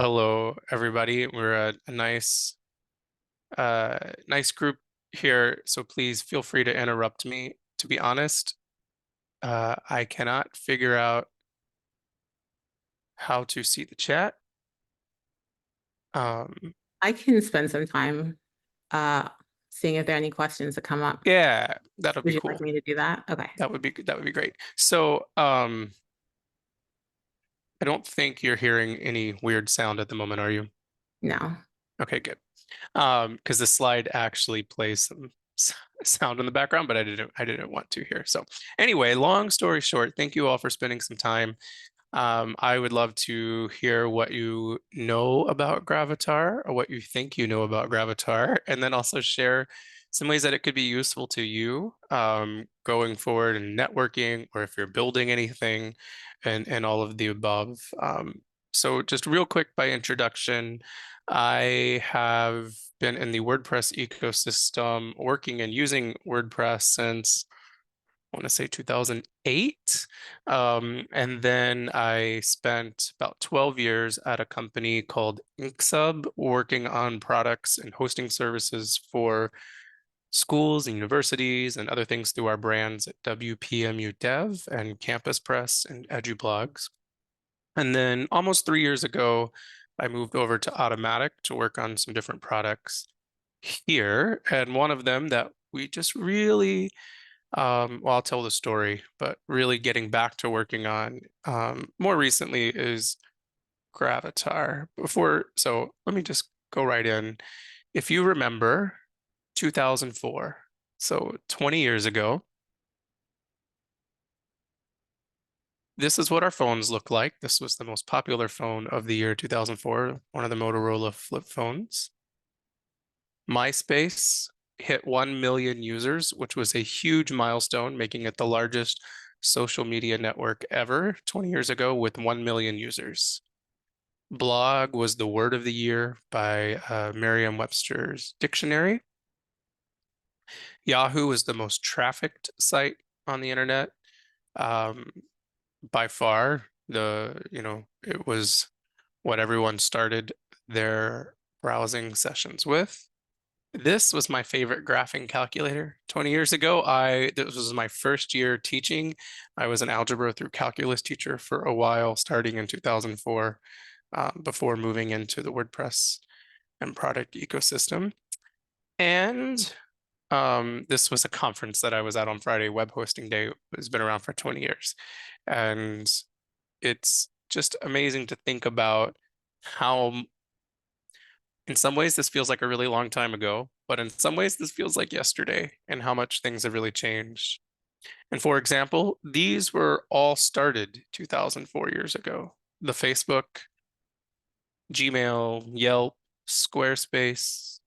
Hello, everybody. We're a nice group here, so please feel free to interrupt me. To be honest, I cannot figure out how to see the chat. Um, I can spend some time uh seeing if there are any questions that come up. yeah, that'll be Would you like cool. me to do that? Okay. That would be great. So, I don't think you're hearing any weird sound at the moment, are you? No. Okay, good. Because the slide actually plays some sound in the background, but I didn't want to here. So anyway, long story short, thank you all for spending some time. I would love to hear what you know about Gravatar or what you think you know about Gravatar, and then also share some ways that it could be useful to you going forward in networking or if you're building anything and all of the above. So just real quick by introduction, I have been in the WordPress ecosystem working and using WordPress since I want to say 2008. And then I spent about 12 years at a company called InkSub working on products and hosting services for schools and universities and other things through our brands at WPMU Dev and Campus Press and EduBlogs. And then almost 3 years ago, I moved over to Automatic to work on some different products here. And one of them that we just really well, I'll tell the story, but really getting back to working on more recently is Gravatar. So let me just go right in. If you remember 2004, so 20 years ago, this is what our phones look like. This was the most popular phone of the year 2004, one of the Motorola flip phones. MySpace hit 1 million users, which was a huge milestone, making it the largest social media network ever 20 years ago with 1 million users. Blog was the word of the year by Merriam-Webster's dictionary. Yahoo was the most trafficked site on the internet. Um, by far, it was what everyone started their browsing sessions with. This was my favorite graphing calculator. 20 years ago, this was my first year teaching. I was an algebra through calculus teacher for a while, starting in 2004, before moving into the WordPress and product ecosystem. And this was a conference that I was at on Friday. Web Hosting Day has been around for 20 years. And it's just amazing to think about how in some ways, this feels like a really long time ago, but in some ways, this feels like yesterday and how much things have really changed. And for example, these were all started 2004 years ago. The Facebook, Gmail, Yelp, Squarespace,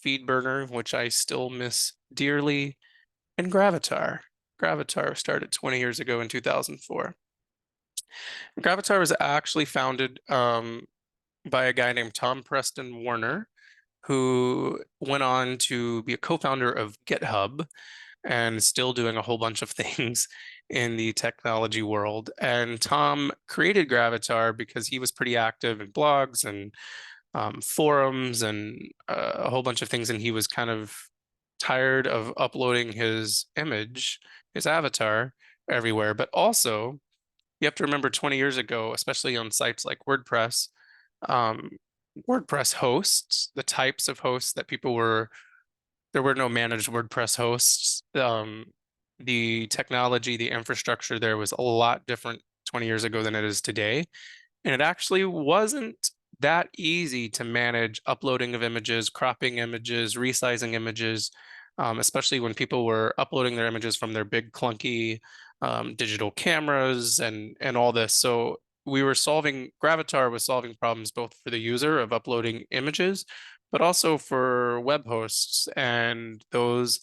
FeedBurner, which I still miss dearly, and Gravatar. Gravatar started 20 years ago in 2004. Gravatar was actually founded by a guy named Tom Preston Warner, who went on to be a co-founder of GitHub and still doing a whole bunch of things in the technology world. And Tom created Gravatar because he was pretty active in blogs and forums and a whole bunch of things. And he was kind of tired of uploading his image, his avatar everywhere. But also, you have to remember 20 years ago, especially on sites like WordPress, um, WordPress hosts, the types of hosts that there were no managed WordPress hosts. The technology, the infrastructure there was a lot different 20 years ago than it is today. And it actually wasn't that easy to manage uploading of images, cropping images, resizing images, especially when people were uploading their images from their big clunky digital cameras and all this. So Gravatar was solving problems both for the user of uploading images, but also for web hosts and those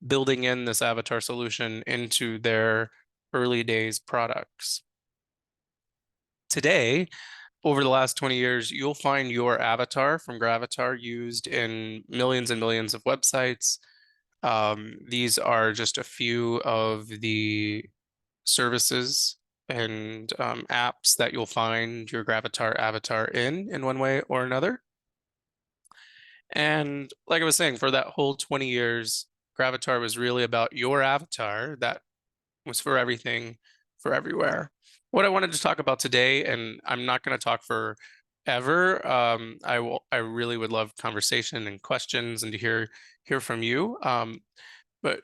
building in this avatar solution into their early days products. Today, over the last 20 years, you'll find your avatar from Gravatar used in millions and millions of websites. These are just a few of the services and apps that you'll find your Gravatar avatar in one way or another. And like I was saying, for that whole 20 years, Gravatar was really about your avatar that was for everything, for everywhere. What I wanted to talk about today, and I'm not going to talk for ever. I really would love conversation and questions and to hear from you. But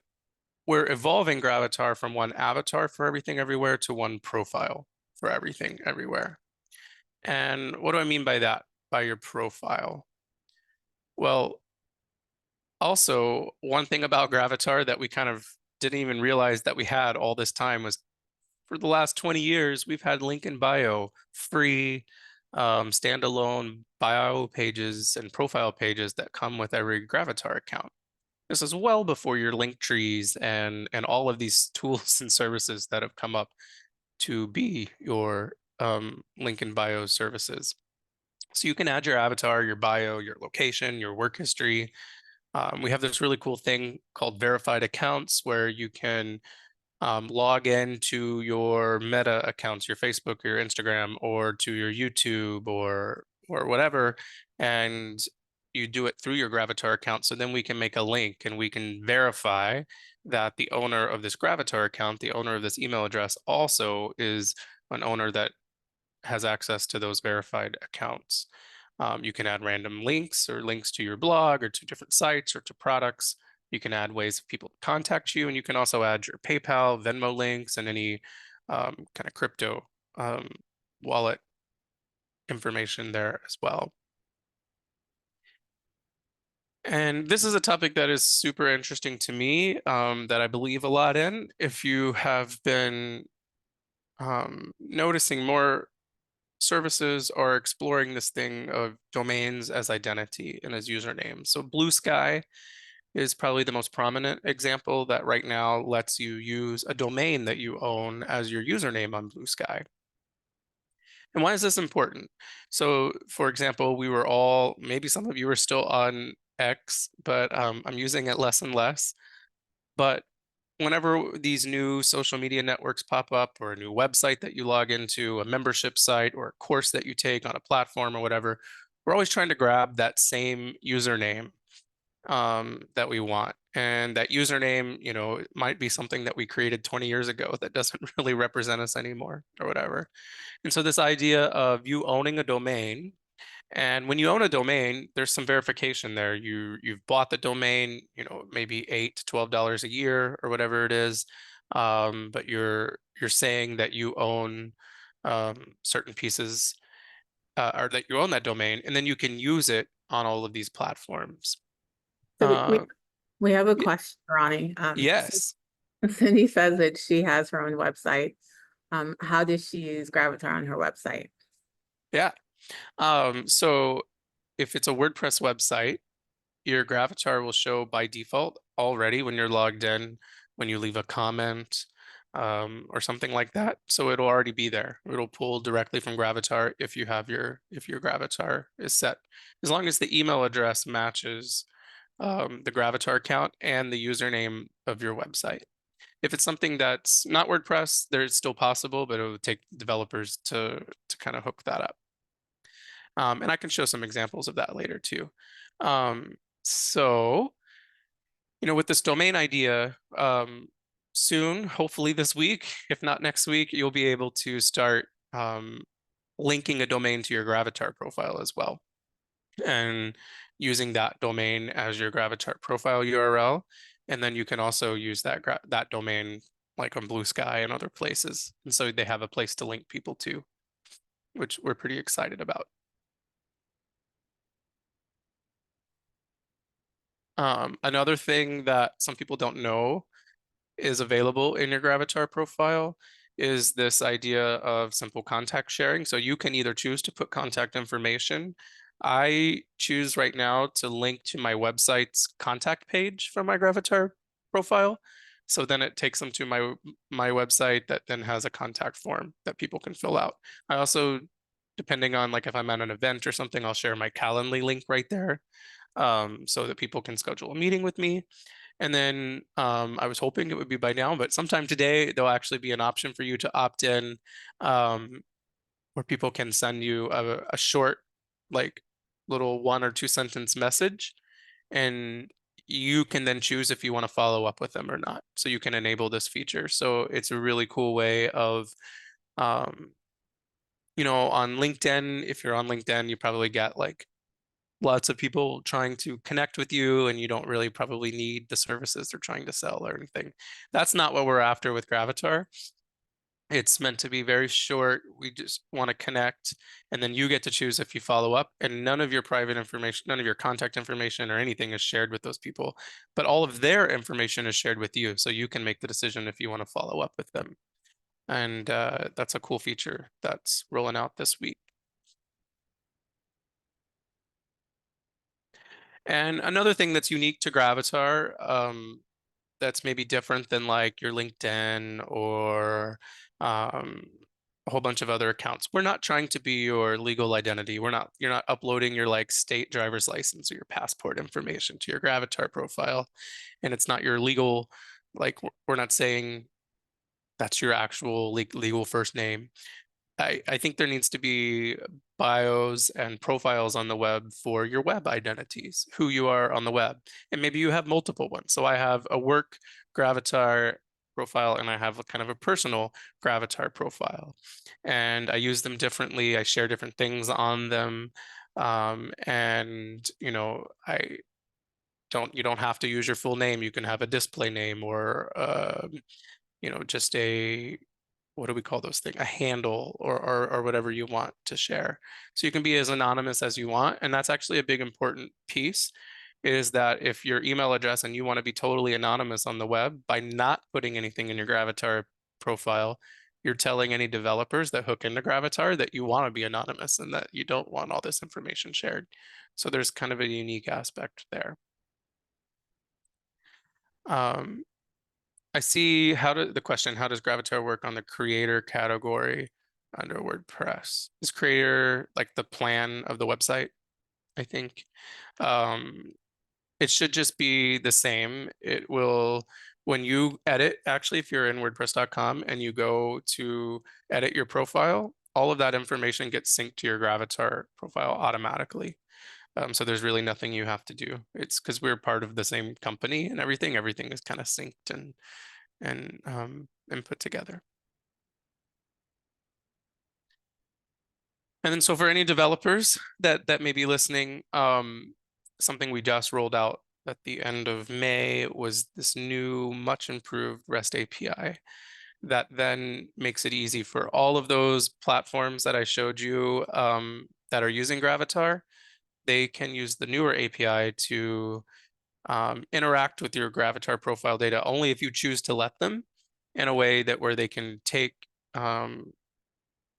we're evolving Gravatar from one avatar for everything everywhere to one profile for everything everywhere. And what do I mean by that? By your profile? Well, also, one thing about Gravatar that we kind of didn't even realize that we had all this time was for the last 20 years, we've had link in bio, free standalone bio pages and profile pages that come with every Gravatar account. This is well before your link trees and all of these tools and services that have come up to be your link in bio services. So you can add your avatar, your bio, your location, your work history. We have this really cool thing called verified accounts where you can log in to your Meta accounts, your Facebook, your Instagram, or to your YouTube or whatever, and you do it through your Gravatar account. So then we can make a link and we can verify that the owner of this Gravatar account, the owner of this email address, also is an owner that has access to those verified accounts. You can add random links or links to your blog or to different sites or to products. You can add ways of people to contact you, and you can also add your PayPal, Venmo links, and any kind of crypto wallet information there as well. And this is a topic that is super interesting to me, that I believe a lot in. If you have been noticing more services are exploring this thing of domains as identity and as username. So Blue Sky is probably the most prominent example that right now lets you use a domain that you own as your username on Blue Sky. And why is this important? So, for example, we were all, maybe some of you are still on X, but I'm using it less and less. But whenever these new social media networks pop up, or a new website that you log into, a membership site, or a course that you take on a platform or whatever, we're always trying to grab that same username that we want. And that username, it might be something that we created 20 years ago that doesn't really represent us anymore or whatever. And so this idea of you owning a domain, and when you own a domain, there's some verification there. You've bought the domain, maybe $8 to $12 a year or whatever it is, but you're saying that you own certain pieces, or that you own that domain, and then you can use it on all of these platforms. So Uh, we have a y- question, Ronnie. yes, Cindy says that she has her own website. How does she use Gravatar on her website? yeah. So if it's a WordPress website, your Gravatar will show by default already when you're logged in, when you leave a comment, or something like that. So it'll already be there. It'll pull directly from Gravatar if your Gravatar is set. As long as the email address matches the Gravatar account and the username of your website. If it's something that's not WordPress, there's still possible, but it would take developers to kind of hook that up. And I can show some examples of that later too. So, with this domain idea, soon, hopefully this week, if not next week, you'll be able to start linking a domain to your Gravatar profile as well, and using that domain as your Gravatar profile URL. And then you can also use that domain like on Blue Sky and other places. And so they have a place to link people to, which we're pretty excited about. Another thing that some people don't know is available in your Gravatar profile is this idea of simple contact sharing. So you can either choose to put contact information. I choose right now to link to my website's contact page from my Gravatar profile. So then it takes them to my website that then has a contact form that people can fill out. I also, depending on like if I'm at an event or something, I'll share my Calendly link right there, so that people can schedule a meeting with me. And then I was hoping it would be by now, but sometime today there'll actually be an option for you to opt in, um, where people can send you a short, like little 1 or 2 sentence message, and you can then choose if you want to follow up with them or not. So you can enable this feature. So it's a really cool way of, um, on LinkedIn, if you're on LinkedIn, you probably get like lots of people trying to connect with you, and you don't really probably need the services they're trying to sell or anything. That's not what we're after with Gravatar. It's meant to be very short. We just want to connect, and then you get to choose if you follow up, and none of your private information, none of your contact information or anything is shared with those people, but all of their information is shared with you. So you can make the decision if you want to follow up with them. And that's a cool feature that's rolling out this week. And another thing that's unique to Gravatar, that's maybe different than like your LinkedIn or um, a whole bunch of other accounts. We're not trying to be your legal identity. You're not uploading your like state driver's license or your passport information to your Gravatar profile. And it's not your legal, like we're not saying that's your actual legal first name. I think there needs to be bios and profiles on the web for your web identities, who you are on the web. And maybe you have multiple ones. So I have a work Gravatar profile and I have a kind of a personal Gravatar profile. And I use them differently. I share different things on them. And you don't have to use your full name. You can have a display name or just a, what do we call those things? A handle or whatever you want to share. So you can be as anonymous as you want. And that's actually a big important piece, is that if your email address and you want to be totally anonymous on the web, by not putting anything in your Gravatar profile, you're telling any developers that hook into Gravatar that you want to be anonymous and that you don't want all this information shared. So there's kind of a unique aspect there. Um, I see the question, how does Gravatar work on the creator category under WordPress? Is creator like the plan of the website? I think um, it should just be the same. It will, when you edit, actually, if you're in WordPress.com and you go to edit your profile, all of that information gets synced to your Gravatar profile automatically. So there's really nothing you have to do. It's because we're part of the same company and everything is kind of synced and put together. And then so for any developers that may be listening, something we just rolled out at the end of May was this new, much improved REST API that then makes it easy for all of those platforms that I showed you, that are using Gravatar. They can use the newer API to interact with your Gravatar profile data only if you choose to let them, in a way that where they can take the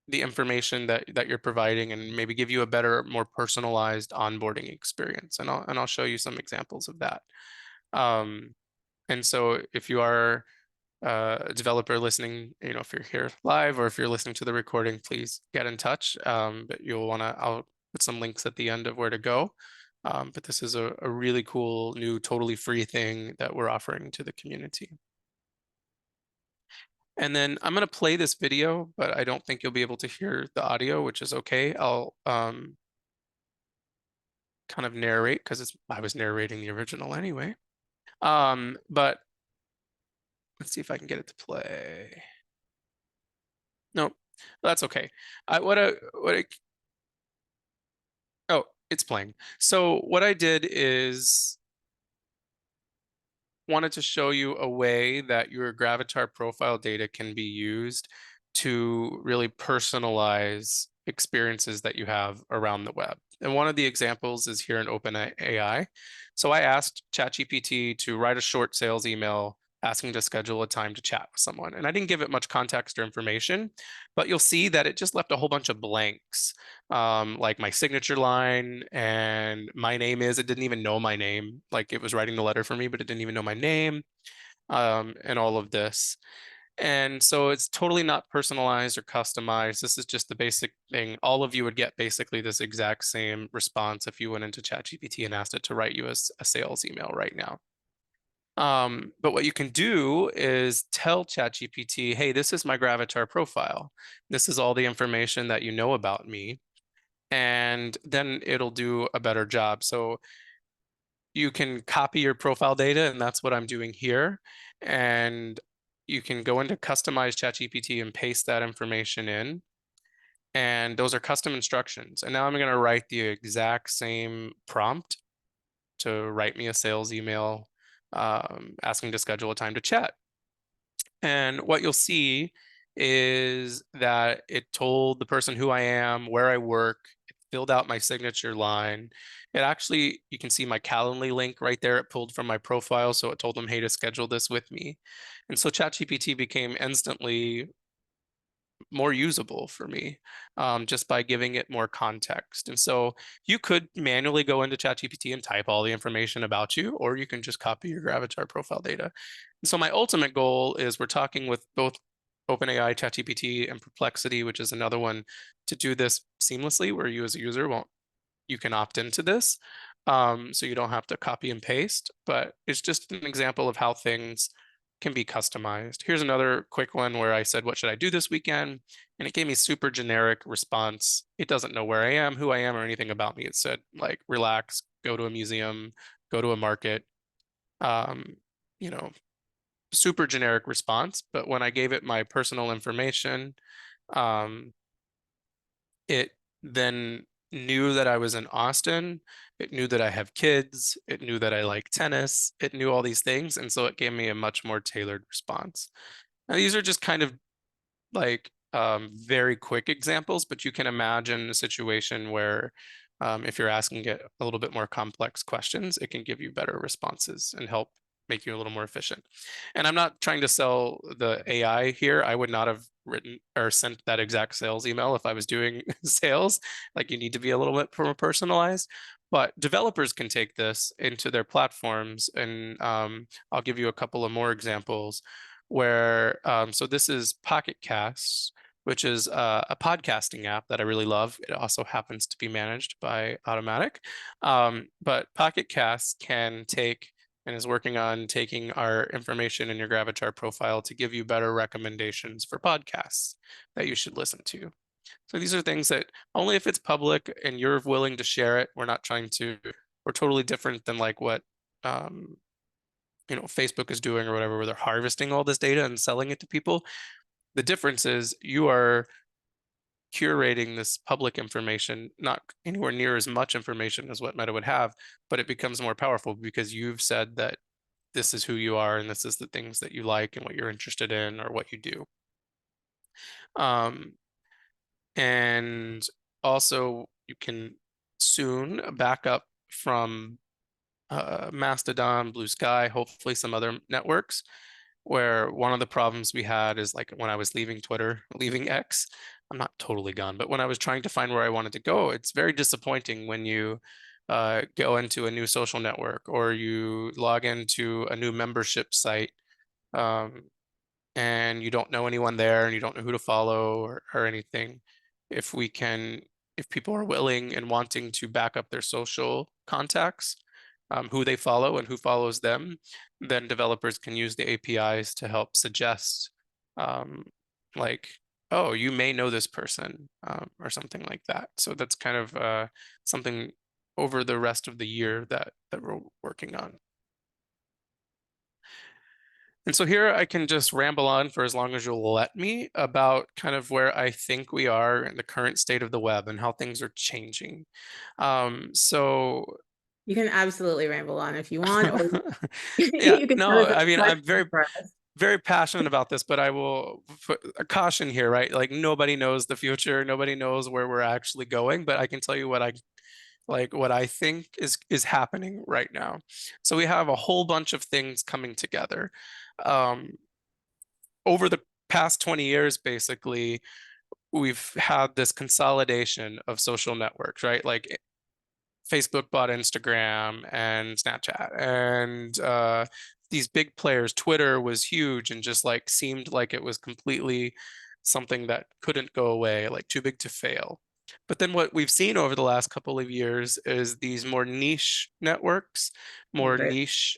information that you're providing and maybe give you a better, more personalized onboarding experience. And I'll show you some examples of that. Um, and so if you are a developer listening, if you're here live or if you're listening to the recording, please get in touch. But I'll put some links at the end of where to go. But this is a really cool new, totally free thing that we're offering to the community. And then I'm going to play this video, but I don't think you'll be able to hear the audio, which is okay. I'll kind of narrate because I was narrating the original anyway. But let's see if I can get it to play. Nope, that's okay. Oh, it's playing. So what I did is wanted to show you a way that your Gravatar profile data can be used to really personalize experiences that you have around the web. And one of the examples is here in OpenAI. So I asked ChatGPT to write a short sales email asking to schedule a time to chat with someone. And I didn't give it much context or information, but you'll see that it just left a whole bunch of blanks, like my signature line and my name it didn't even know my name. Like it was writing the letter for me, but it didn't even know my name, and all of this. And so it's totally not personalized or customized. This is just the basic thing. All of you would get basically this exact same response if you went into ChatGPT and asked it to write you a sales email right now. But what you can do is tell ChatGPT, hey, this is my Gravatar profile. This is all the information that you know about me. And then it'll do a better job. So you can copy your profile data, and that's what I'm doing here. And you can go into customize ChatGPT and paste that information in. And those are custom instructions. And now I'm going to write the exact same prompt to write me a sales email asking to schedule a time to chat. And what you'll see is that it told the person who I am, where I work, it filled out my signature line. It actually, you can see my Calendly link right there. It pulled from my profile. So it told them, hey, to schedule this with me. And so ChatGPT became instantly more usable for me just by giving it more context. And so you could manually go into ChatGPT and type all the information about you, or you can just copy your Gravatar profile data. And so my ultimate goal is we're talking with both OpenAI, ChatGPT, and Perplexity, which is another one, to do this seamlessly, where you as a user won't you can opt into this. So you don't have to copy and paste, but it's just an example of how things can be customized. Here's another quick one where I said, what should I do this weekend? And it gave me super generic response. It doesn't know where I am, who I am, or anything about me. It said like, relax, go to a museum, go to a market, um, you know, super generic response. But when I gave it my personal information, um, it then knew that I was in Austin. It knew that I have kids. It knew that I like tennis. It knew all these things. And so it gave me a much more tailored response. Now, these are just kind of like very quick examples, but you can imagine a situation where if you're asking it a little bit more complex questions, it can give you better responses and help make you a little more efficient. And I'm not trying to sell the AI here. I would not have written or sent that exact sales email if I was doing sales. Like you need to be a little bit more personalized. But developers can take this into their platforms, and I'll give you a couple of more examples where so this is Pocket Casts, which is a podcasting app that I really love. It also happens to be managed by Automatic. But Pocket Casts can take and is working on taking our information in your Gravatar profile to give you better recommendations for podcasts that you should listen to. So these are things that only if it's public and you're willing to share it, we're not trying to, we're totally different than like what um, Facebook is doing or whatever, where they're harvesting all this data and selling it to people. The difference is you are curating this public information, not anywhere near as much information as what Meta would have, but it becomes more powerful because you've said that this is who you are and this is the things that you like and what you're interested in or what you do. Um, and also you can soon back up from Mastodon, Blue Sky, hopefully some other networks, where one of the problems we had is like when I was leaving Twitter, leaving X, I'm not totally gone, but when I was trying to find where I wanted to go, it's very disappointing when you go into a new social network or you log into a new membership site um, and you don't know anyone there and you don't know who to follow or anything. If we can, if people are willing and wanting to back up their social contacts, who they follow and who follows them, then developers can use the APIs to help suggest, um, like, oh, you may know this person or something like that. So that's kind of something over the rest of the year that we're working on. And so here I can just ramble on for as long as you'll let me about kind of where I think we are in the current state of the web and how things are changing. So You can absolutely ramble on if you want, or yeah, you can no, pose a I mean, I'm question very, for us. very passionate about this, but I will put a caution here, right? Like nobody knows the future, nobody knows where we're actually going, but I can tell you what I think is happening right now. So we have a whole bunch of things coming together. Um, Over the past 20 years, basically, we've had this consolidation of social networks, right? Like Facebook bought Instagram and Snapchat, and these big players. Twitter was huge and just like seemed like it was completely something that couldn't go away, like too big to fail. But then what we've seen over the last couple of years is these more niche networks, more Right. niche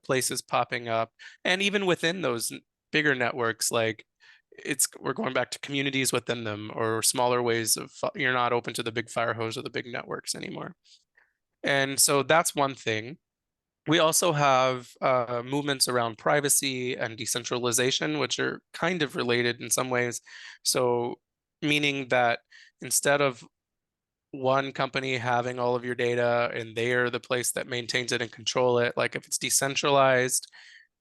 places popping up. And even within those bigger networks, like we're going back to communities within them or smaller ways of you're not open to the big fire hose or the big networks anymore. And so that's one thing. We also have movements around privacy and decentralization, which are kind of related in some ways. So, meaning that instead of one company having all of your data and they are the place that maintains it and control it, like if it's decentralized,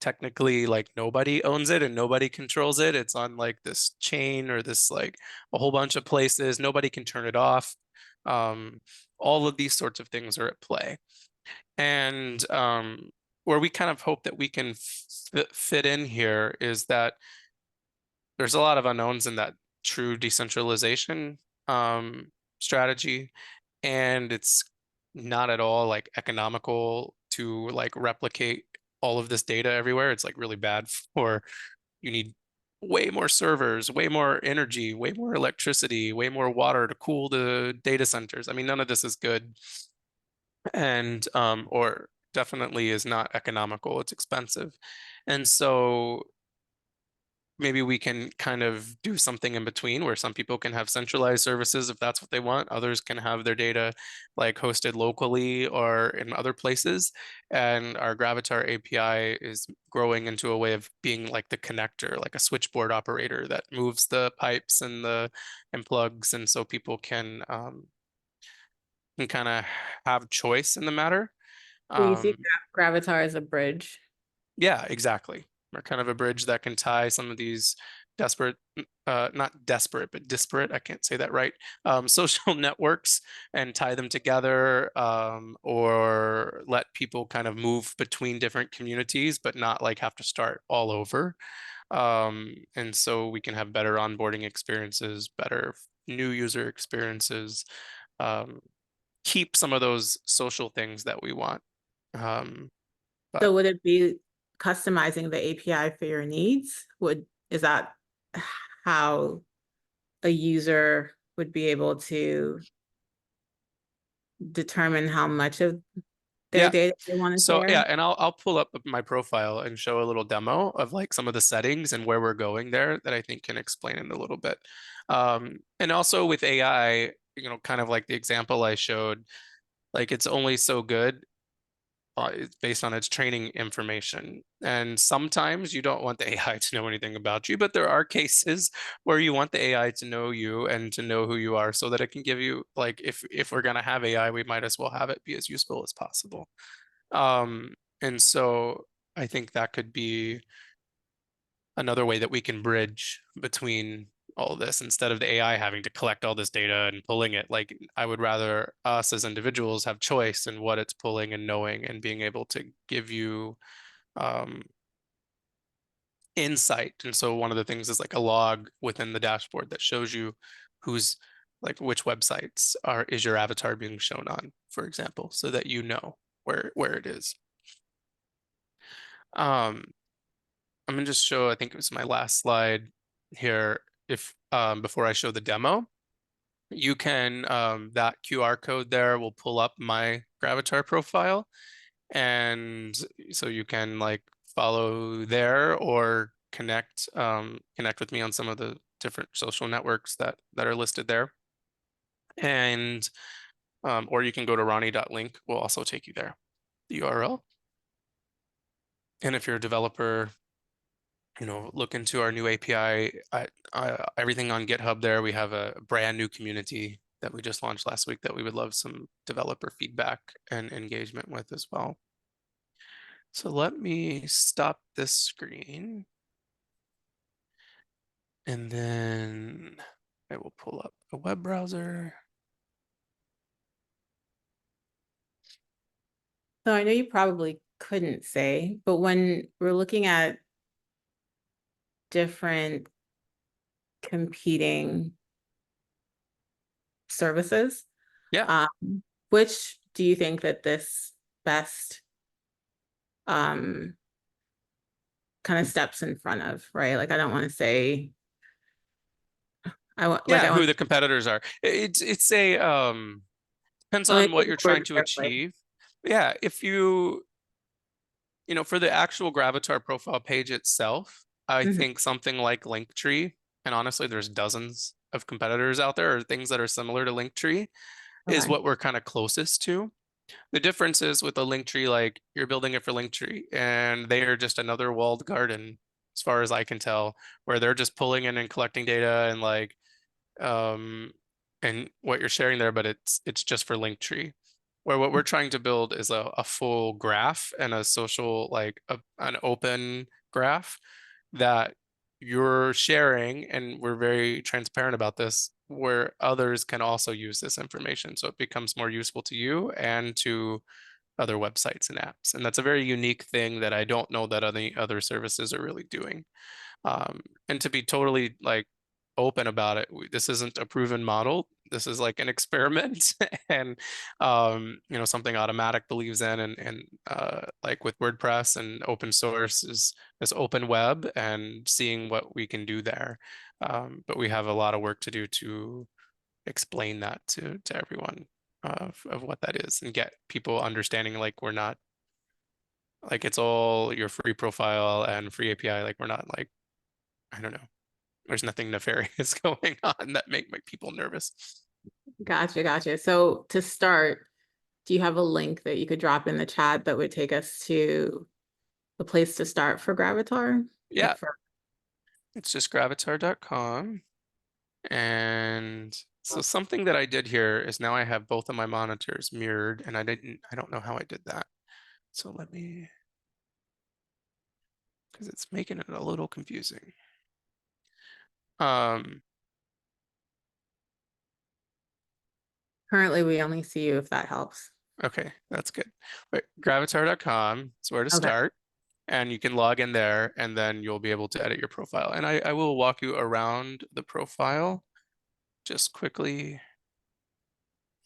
technically like nobody owns it and nobody controls it. It's on like this chain or this like a whole bunch of places. Nobody can turn it off. Um, all of these sorts of things are at play. And where we kind of hope that we can fit in here is that there's a lot of unknowns in that true decentralization strategy, and it's not at all like economical to like replicate all of this data everywhere. It's like really bad for you need way more servers, way more energy, way more electricity, way more water to cool the data centers. I mean, none of this is good and or definitely is not economical. It's expensive. And so maybe we can kind of do something in between where some people can have centralized services if that's what they want. Others can have their data like hosted locally or in other places. And our Gravatar API is growing into a way of being like the connector, like a switchboard operator that moves the pipes and the and plugs, and so people can kind of have choice in the matter. So you see Um, Gravatar as a bridge. yeah, exactly. Or kind of a bridge that can tie some of these desperate, not desperate, but disparate, I can't say that right, social networks and tie them together, or let people kind of move between different communities, but not like have to start all over. And so we can have better onboarding experiences, better new user experiences, um, keep some of those social things that we want. Um, but So would it be customizing the API for your needs? Is that how a user would be able to determine how much of their yeah, data they want to so yeah, share? and I'll pull up my profile and show a little demo of like some of the settings and where we're going there that I think can explain it a little bit. And also with AI, kind of like the example I showed, like it's only so good it's based on its training information. And sometimes you don't want the AI to know anything about you, but there are cases where you want the AI to know you and to know who you are so that it can give you like if we're gonna have AI, we might as well have it be as useful as possible. And so I think that could be another way that we can bridge between all this instead of the AI having to collect all this data and pulling it. Like I would rather us as individuals have choice in what it's pulling and knowing and being able to give you um, insight. And so one of the things is like a log within the dashboard that shows you who's like which websites are is your avatar being shown on, for example, so that you know where it is. Um, I'm gonna just show, I think it was my last slide here. If before I show the demo, you can that QR code there will pull up my Gravatar profile, and so you can like follow there or connect with me on some of the different social networks that are listed there, and or you can go to ronnie.link. We'll also take you there, the URL. And if you're a developer, look into our new API. Everything on GitHub there. We have a brand new community that we just launched last week that we would love some developer feedback and engagement with as well. So let me stop this screen and then I will pull up a web browser. So I know you probably couldn't say, but when we're looking at different competing services, Yeah. um, which do you think that this best um kind of steps in front of, right? Like I don't want to say Like Yeah, I who want. the competitors are. It's a depends Oh, maybe on what the you're trying word to carefully. achieve. Yeah, if for the actual Gravatar profile page itself, I Mhm. think something like Linktree, and honestly, there's dozens of competitors out there or things that are similar to Linktree, is Okay. what we're kind of closest to. The difference is with a Linktree, like you're building it for Linktree, and they are just another walled garden, as far as I can tell, where they're just pulling in and collecting data um and what you're sharing there, but it's just for Linktree. Where what we're trying to build is a full graph and a social, like an open graph that you're sharing, and we're very transparent about this, where others can also use this information. So it becomes more useful to you and to other websites and apps. And that's a very unique thing that I don't know that any other services are really doing. And to be totally like open about it, this isn't a proven model. This is like an experiment, and something Automatic believes in, and like with WordPress and open source is open web and seeing what we can do there. But we have a lot of work to do to explain that to everyone of what that is and get people understanding, like we're not like it's all your free profile and free API. Like we're not like, I don't know. There's nothing nefarious going on that make people nervous. Gotcha, gotcha. So to start, do you have a link that you could drop in the chat that would take us to the place to start for Gravatar? Yeah, Like for it's just gravatar.com. And so something that I did here is now I have both of my monitors mirrored, and I don't know how I did that. So let me, because it's making it a little confusing. Um, currently we only see you if that helps. okay, that's good. But gravatar.com is where to Okay. start. And you can log in there, and then you'll be able to edit your profile. And I will walk you around the profile just quickly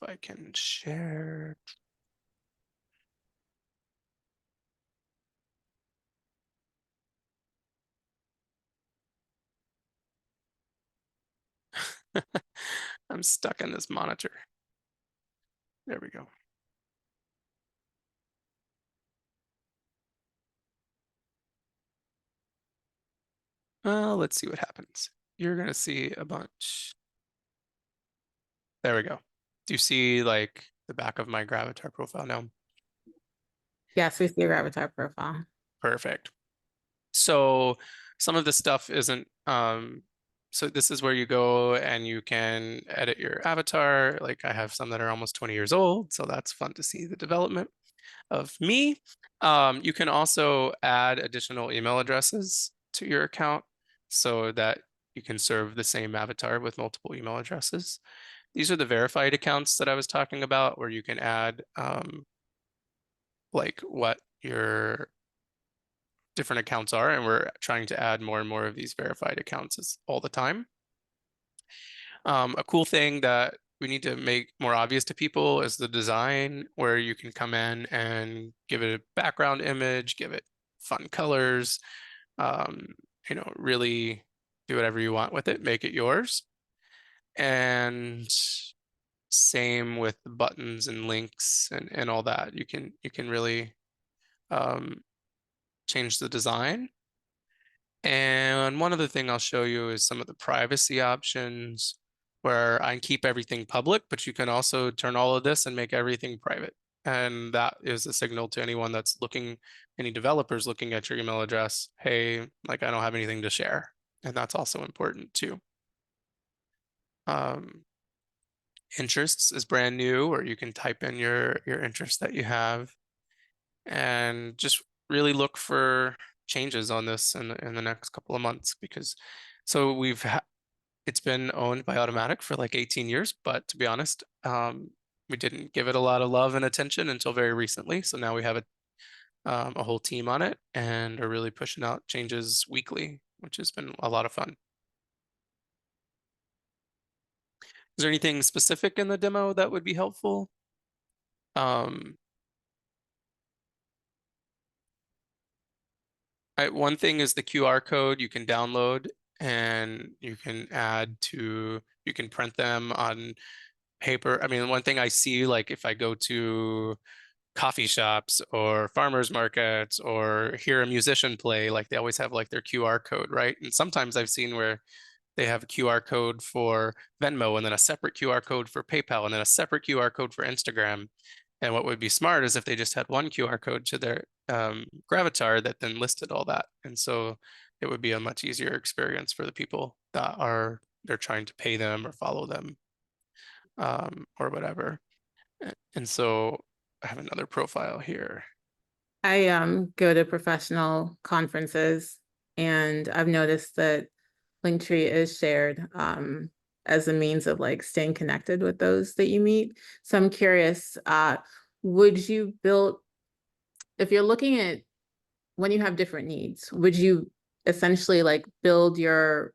if I can share. I'm stuck in this monitor. There we go. Let's see what happens. You're gonna see a bunch. There we go. Do you see like the back of my Gravatar profile now? Yes, we see your Avatar profile. Perfect. So some of the stuff isn't, so this is where you go and you can edit your avatar. Like I have some that are almost 20 years old, so that's fun to see the development of me. You can also add additional email addresses to your account so that you can serve the same avatar with multiple email addresses. These are the verified accounts that I was talking about, where you can add like what your different accounts are, and we're trying to add more and more of these verified accounts all the time. A cool thing that we need to make more obvious to people is the design, where you can come in and give it a background image, give it fun colors, um, really do whatever you want with it, make it yours. And same with the buttons and links and all that. You can really um, change the design. And one other thing I'll show you is some of the privacy options, where I keep everything public, but you can also turn all of this and make everything private. And that is a signal to anyone that's looking, any developers looking at your email address, hey, like I don't have anything to share. And that's also important too. Um, Interests is brand new, where you can type in your interests that you have, and just really look for changes on this in the next couple of months, because so it's been owned by Automatic for like 18 years, but to be honest, we didn't give it a lot of love and attention until very recently. So now we have a whole team on it and are really pushing out changes weekly, which has been a lot of fun. Is there anything specific in the demo that would be helpful? Um, one thing is the QR code you can download and you can print them on paper. I mean, one thing I see, like if I go to coffee shops or farmers markets or hear a musician play, like they always have like their QR code, right? And sometimes I've seen where they have a QR code for Venmo and then a separate QR code for PayPal and then a separate QR code for Instagram. And what would be smart is if they just had one QR code to their Gravatar that then listed all that. And so it would be a much easier experience for the people that are they're trying to pay them or follow them or whatever. And so I have another profile here. I go to professional conferences, and I've noticed that Linktree is shared as a means of like staying connected with those that you meet. So I'm curious, would you build, if you're looking at when you have different needs, would you essentially like build your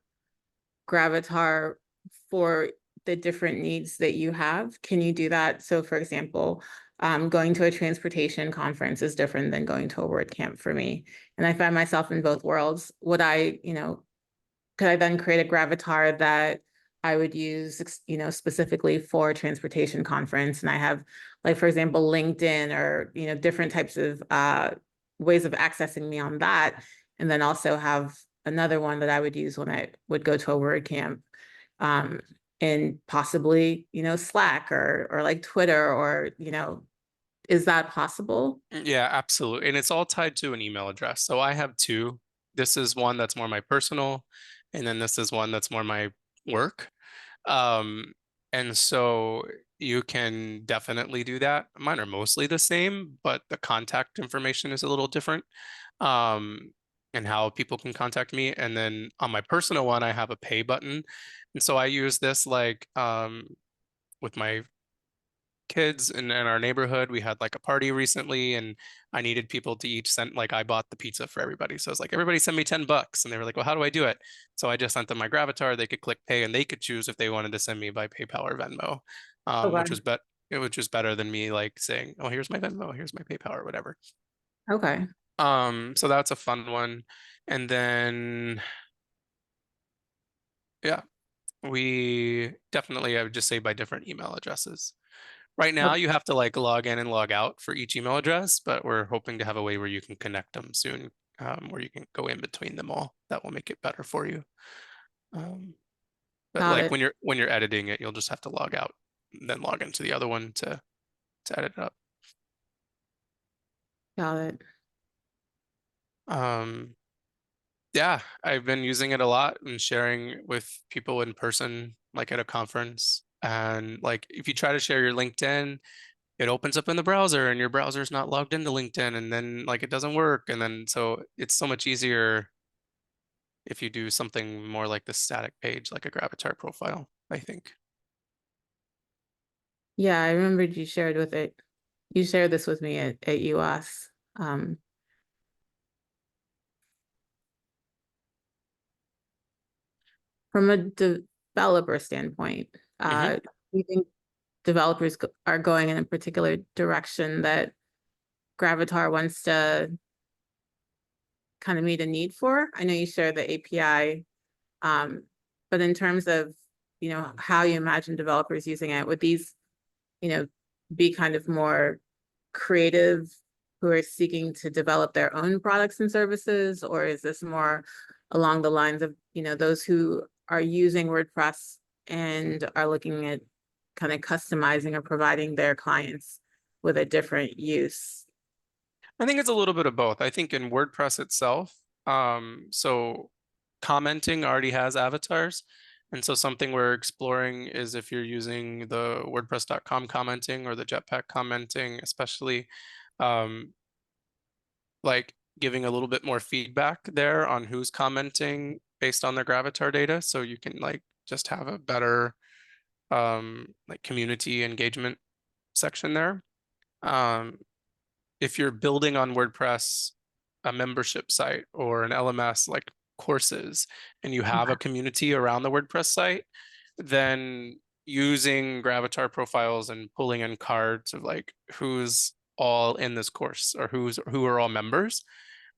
Gravatar for the different needs that you have? Can you do that? So for example, going to a transportation conference is different than going to a word camp for me. And I find myself in both worlds. Would I, could I then create a Gravatar that I would use, specifically for transportation conference? And I have, like, for example, LinkedIn or, different types of ways of accessing me on that. And then also have another one that I would use when I would go to a WordCamp. Um, and possibly, Slack or like Twitter or, is that possible? Yeah, absolutely. And it's all tied to an email address. So I have two. This is one that's more my personal, and then this is one that's more my work. Um, and so you can definitely do that. Mine are mostly the same, but the contact information is a little different. Um, and how people can contact me. And then on my personal one, I have a pay button. And so I use this like with my kids in our neighborhood. We had like a party recently and I needed people to each send like I bought the pizza for everybody. So I was like, everybody send me $10. And they were like, well, how do I do it? So I just sent them my Gravatar. They could click pay and they could choose if they wanted to send me by PayPal or Venmo, which Okay. was it was just better than me like saying, oh, here's my Venmo, here's my PayPal or whatever. Okay. So that's a fun one. And then yeah, we definitely I would just say by different email addresses. Right now, you have to like log in and log out for each email address, but we're hoping to have a way where you can connect them soon, where you can go in between them all. That will make it better for you. Um, but Got like it. when you're editing it, you'll just have to log out and then log into the other one to edit it up. Got it. Um, yeah, I've been using it a lot and sharing with people in person, like at a conference. And like if you try to share your LinkedIn, it opens up in the browser and your browser's not logged into LinkedIn and then like it doesn't work. And then so it's so much easier if you do something more like the static page, like a Gravatar profile, I think. Yeah, I remembered you shared with it. You shared this with me at US. From a developer standpoint, Hmm. do you think developers are going in a particular direction that Gravatar wants to kind of meet a need for? I know you share the API, but in terms of, how you imagine developers using it, would these, you know, be kind of more creative who are seeking to develop their own products and services, or is this more along the lines of, those who are using WordPress and are looking at kind of customizing or providing their clients with a different use? I think it's a little bit of both. I think in WordPress itself, so commenting already has avatars. And so something we're exploring is if you're using the WordPress.com commenting or the Jetpack commenting, especially um, like giving a little bit more feedback there on who's commenting based on their Gravatar data. So you can like just have a better like community engagement section there. Um, if you're building on WordPress, a membership site or an LMS like courses, and you have a community around the WordPress site, then using Gravatar profiles and pulling in cards of like who's all in this course or who are all members,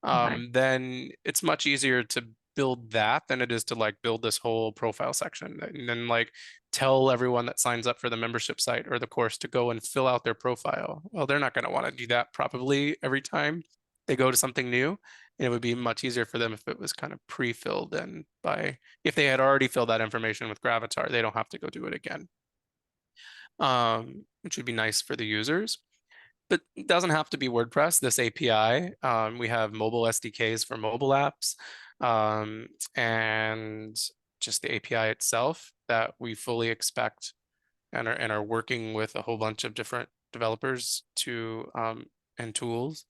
Okay. then it's much easier to build that than it is to like build this whole profile section and then like tell everyone that signs up for the membership site or the course to go and fill out their profile. Well, they're not going to want to do that probably every time they go to something new. And it would be much easier for them if it was kind of pre-filled and by if they had already filled that information with Gravatar, they don't have to go do it again. Which would be nice for the users. But it doesn't have to be WordPress, this API. We have mobile SDKs for mobile apps, and just the API itself that we fully expect and are working with a whole bunch of different developers to and tools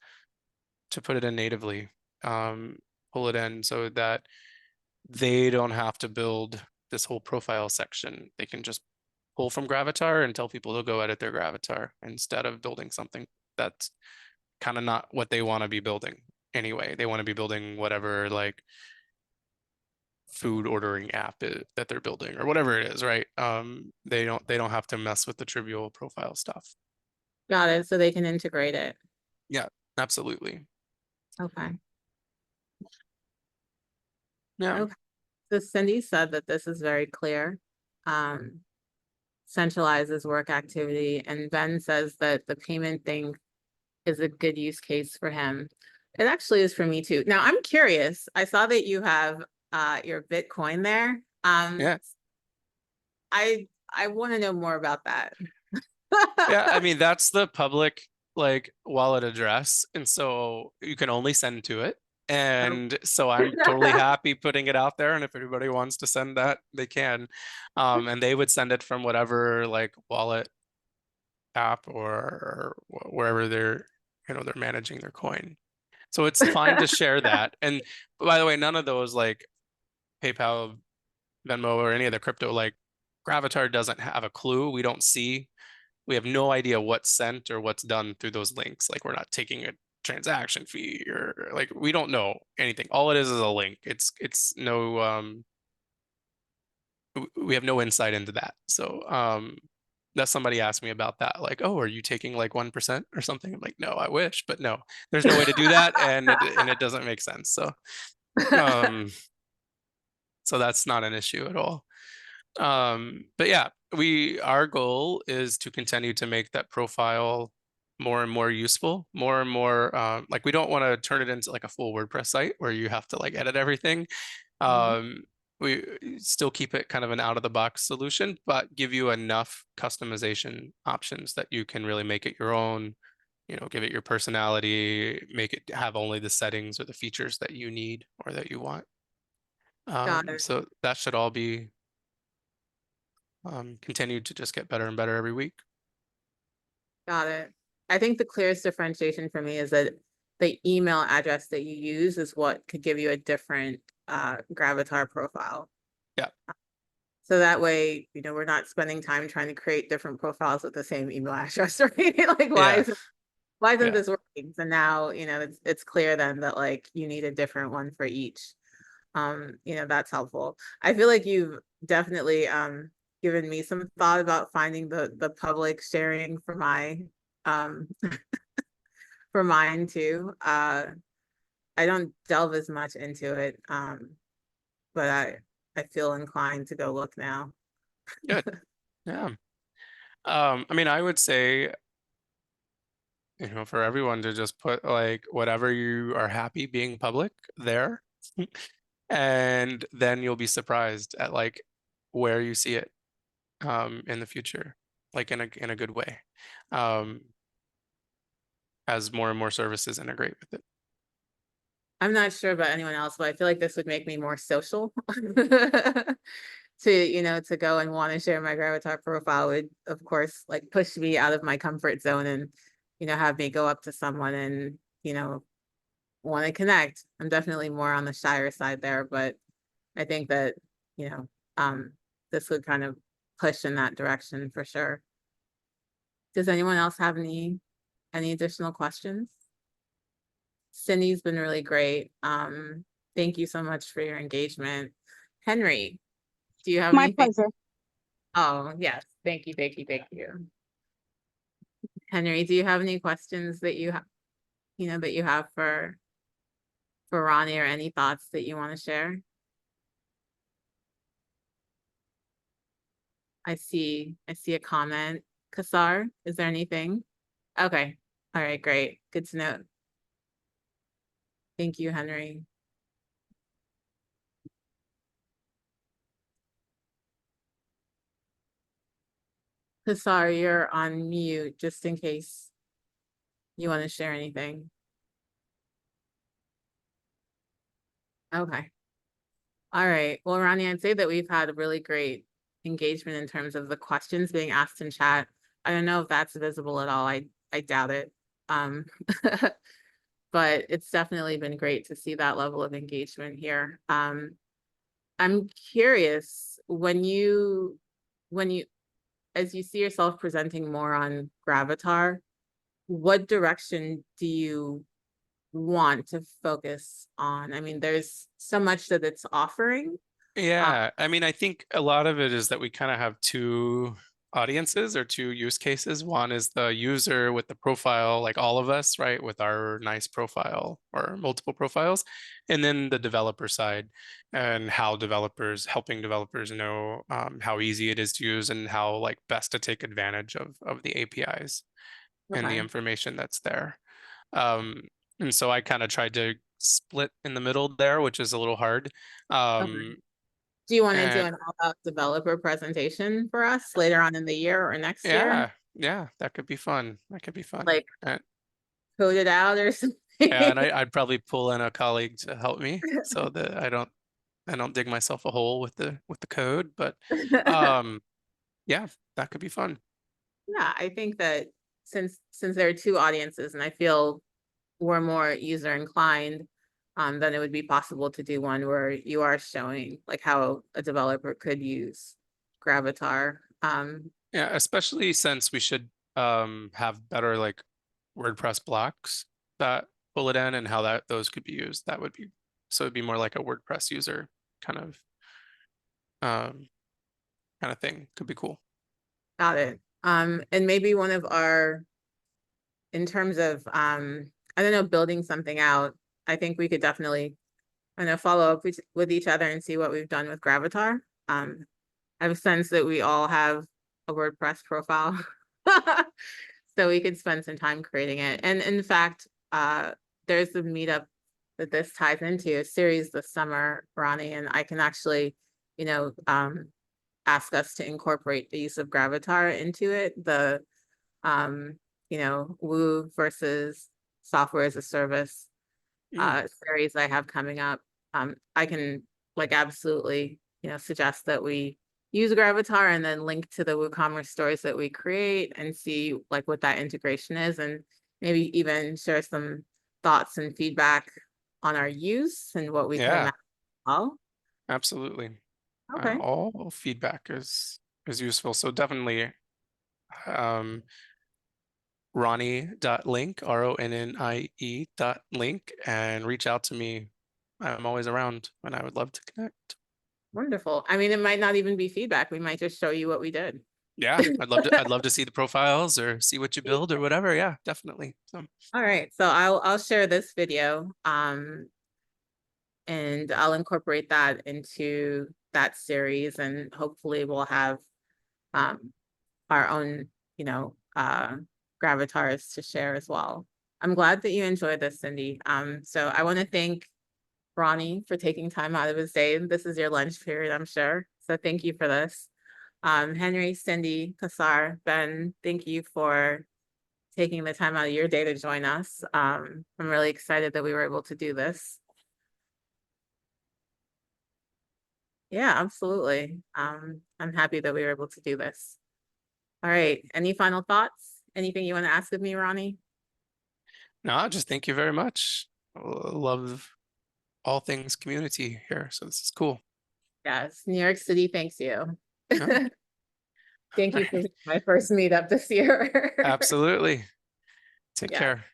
to put it in natively, pull it in so that they don't have to build this whole profile section. They can just pull from Gravatar and tell people to go edit their Gravatar instead of building something that's kind of not what they want to be building anyway. They want to be building whatever like food ordering app that they're building or whatever it is, right? They don't have to mess with the trivial profile stuff. Got it. So they can integrate it. Yeah, absolutely. Okay. Yeah. Okay. So Cindy said that this is very clear. Um, centralizes work activity, and Ben says that the payment thing is a good use case for him. It actually is for me too. Now I'm curious. I saw that you have your Bitcoin there. Yeah. I want to know more about that. Yeah, I mean that's the public like wallet address, and so you can only send to it. Oh. And so I'm totally happy putting it out there, and if anybody wants to send that, they can. And they would send it from whatever like wallet app or wherever they're managing their coin. So it's fine to share that. And by the way, none of those like PayPal, Venmo, or any of the crypto like Gravatar doesn't have a clue. We have no idea what's sent or what's done through those links. Like we're not taking a transaction fee or like we don't know anything. All it is a link. It's no we have no insight into that. So that somebody asked me about that, like, oh, are you taking like 1% or something? I'm like, no, I wish, but no, there's no way to do that, and it doesn't make sense. Um so that's not an issue at all. But yeah, our goal is to continue to make that profile more and more useful, more and more like we don't want to turn it into like a full WordPress site where you have to like edit everything. Mhm. Um, we still keep it kind of an out of the box solution, but give you enough customization options that you can really make it your own, give it your personality, make it have only the settings or the features that you need or that you want. Got it. So that should all be continue to just get better and better every week. Got it. I think the clearest differentiation for me is that the email address that you use is what could give you a different Gravatar profile. Yeah, So that way, we're not spending time trying to create different profiles with the same email address, right? Like, yeah, why isn't yeah, this working? So now, it's clear then that like you need a different one for each. That's helpful. I feel like you've definitely given me some thought about finding the public sharing for my um for mine too. I don't delve as much into it, but I feel inclined to go look now. good. Yeah. I mean, I would say, for everyone to just put like whatever you are happy being public there, and then you'll be surprised at like where you see it in the future, like in a good way, um, as more and more services integrate with it. I'm not sure about anyone else, but I feel like this would make me more social. To go and want to share my Gravatar profile would, of course, like push me out of my comfort zone and, have me go up to someone and, want to connect. I'm definitely more on the shyer side there, but I think that, you know, um, this would kind of push in that direction for sure. Does anyone else have any additional questions? Cindy's been really great. Thank you so much for your engagement. Henry, do you have My anything? pleasure. Oh, yes. Thank you, thank you, thank you. Henry, do you have any questions that you have for Ronnie, or any thoughts that you want to share? I see a comment. Kasar, is there anything? Okay. All right, great. Good to know. Thank you, Henry. Kasar, you're on mute just in case you want to share anything. Okay. All right. Well, Ronnie, I'd say that we've had a really great engagement in terms of the questions being asked in chat. I don't know if that's visible at all. I doubt it. Um, but it's definitely been great to see that level of engagement here. I'm curious when you as you see yourself presenting more on Gravatar, what direction do you want to focus on? I mean, there's so much that it's offering. Uh, Yeah, I mean, I think a lot of it is that we kind of have two audiences or two use cases. One is the user with the profile, like all of us, right, with our nice profile or multiple profiles, and then the developer side and how developers, helping developers know how easy it is to use and how like best to take advantage of the APIs and the okay. information that's there. Um, and so I kind of tried to split in the middle there, which is a little hard. Okay. Um, Do you want to do and an all-out developer presentation for us later on in the year or next year? yeah, yeah, that could be fun. That could be fun. Like And code it out or something? yeah, and I'd probably pull in a colleague to help me so that I don't dig myself a hole with the code. But um, yeah, that could be fun. Yeah, I think that since there are two audiences and I feel we're more user inclined, then it would be possible to do one where you are showing like how a developer could use Gravatar. Yeah, especially since we should have better like WordPress blocks that pull it in and how that those could be used. That would be so it'd be more like a WordPress user kind of um kind of thing. Could be cool. Got it. And maybe one of our, in terms of, I don't know, building something out, I think we could definitely, I know, follow up with each other and see what we've done with Gravatar. I have a sense that we all have a WordPress profile. So we could spend some time creating it. And in fact, there's a meetup that this ties into, a series this summer, Ronnie, and I can actually, you know, ask us to incorporate the use of Gravatar into it. The um, Woo versus software as a service Mm, series I have coming up. I can like absolutely, suggest that we use Gravatar and then link to the WooCommerce stores that we create and see like what that integration is and maybe even share some thoughts and feedback on our use and what we could yeah, imagine. Oh, absolutely. okay. All feedback is useful. So definitely um Ronnie.link, RONNIE.link, and reach out to me. I'm always around and I would love to connect. Wonderful. I mean, it might not even be feedback. We might just show you what we did. Yeah, I'd love to see the profiles or see what you build or whatever. Yeah, definitely. So All right, so I'll share this video, and I'll incorporate that into that series, and hopefully we'll have um our own, gravatars to share as well. I'm glad that you enjoyed this, Cindy. So I want to thank Ronnie for taking time out of his day. This is your lunch period, I'm sure. So thank you for this. Henry, Cindy, Kassar, Ben, thank you for taking the time out of your day to join us. I'm really excited that we were able to do this. Yeah, absolutely. I'm happy that we were able to do this. All right. Any final thoughts? Anything you want to ask of me, Ronnie? no, just thank you very much. Love all things community here. So this is cool. Yes, New York City thanks you. No, Thank all you for right. my first meetup this year. Absolutely. Take Yeah. care.